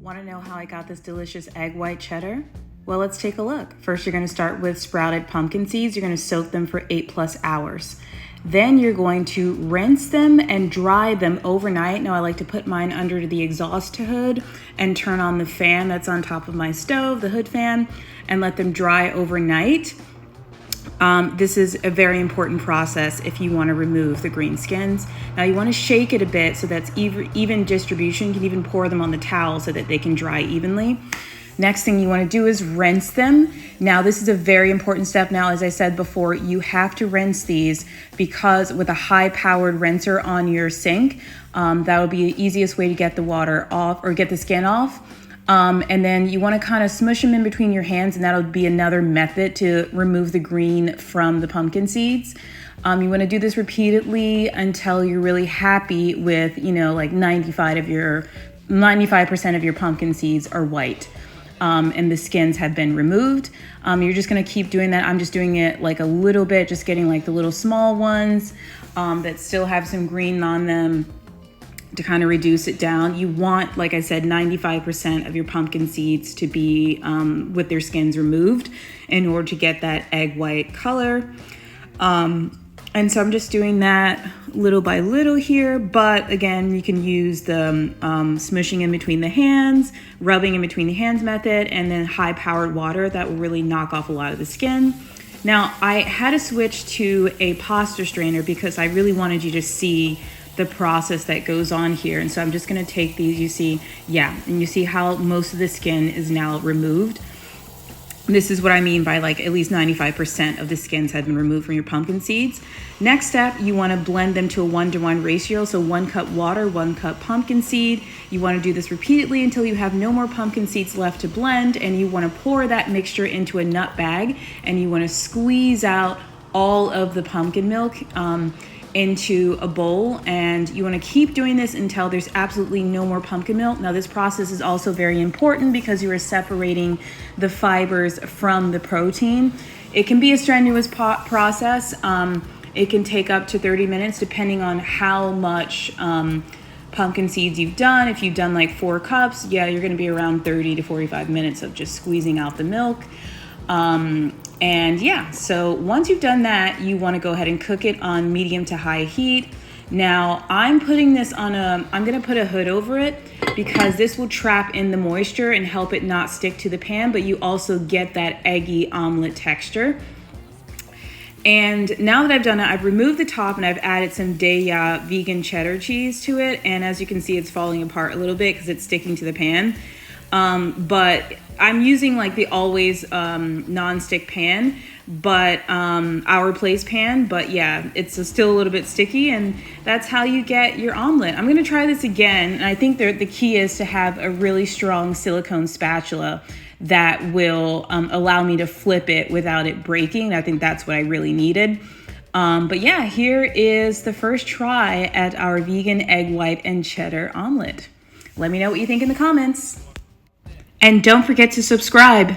Want to know how I got this delicious egg white cheddar? Well, let's take a look. First, you're going to start with sprouted pumpkin seeds. You're going to soak them for 8+ hours. Then you're going to rinse them and dry them overnight. Now, I like to put mine under the exhaust hood and turn on the fan that's on top of my stove, the hood fan, and let them dry overnight. This is a very important process if you want to remove the green skins. Now you want to shake it a bit so that's even distribution. You can even pour them on the towel so that they can dry evenly. Next thing you want to do is rinse them. Now this is a very important step. Now, as I said before, you have to rinse these because with a high-powered rinser on your sink, that would be the easiest way to get the water off or get the skin off. And then you want to kind of smush them in between your hands, and that'll be another method to remove the green from the pumpkin seeds. You want to do this repeatedly until you're really happy with, like 95% of your pumpkin seeds are white. And the skins have been removed. You're just going to keep doing that. I'm just doing it like a little bit, just getting like the little small ones that still have some green on them, to kind of reduce it down. You want, like I said, 95% of your pumpkin seeds to be with their skins removed in order to get that egg white color. And so I'm just doing that little by little here, but again, you can use the smushing in between the hands, rubbing in between the hands method, and then high powered water that will really knock off a lot of the skin. Now, I had to switch to a pasta strainer because I really wanted you to see the process that goes on here. And so I'm just gonna take these, and you see how most of the skin is now removed. This is what I mean by like at least 95% of the skins have been removed from your pumpkin seeds. Next step, you wanna blend them to a 1-to-1 ratio. So 1 cup water, 1 cup pumpkin seed. You wanna do this repeatedly until you have no more pumpkin seeds left to blend, and you wanna pour that mixture into a nut bag, and you wanna squeeze out all of the pumpkin milk into a bowl, and you want to keep doing this until there's absolutely no more pumpkin milk. Now this process is also very important because you are separating the fibers from the protein. It can be a strenuous process. It can take up to 30 minutes depending on how much pumpkin seeds you've done. If you've done like 4 cups, you're going to be around 30 to 45 minutes of just squeezing out the milk. So once you've done that, you want to go ahead and cook it on medium to high heat. Now I'm putting this on I'm going to put a hood over it because this will trap in the moisture and help it not stick to the pan, but you also get that eggy omelet texture. And now that I've done it, I've removed the top and I've added some Daya vegan cheddar cheese to it. And as you can see, it's falling apart a little bit because it's sticking to the pan. But I'm using like the Always non-stick pan, but Our Place pan, but yeah, it's still a little bit sticky, and that's how you get your omelet. I'm gonna try this again, and I think the key is to have a really strong silicone spatula that will allow me to flip it without it breaking. I think that's what I really needed. But yeah, here is the first try at our vegan egg white and cheddar omelet. Let me know what you think in the comments. And don't forget to subscribe.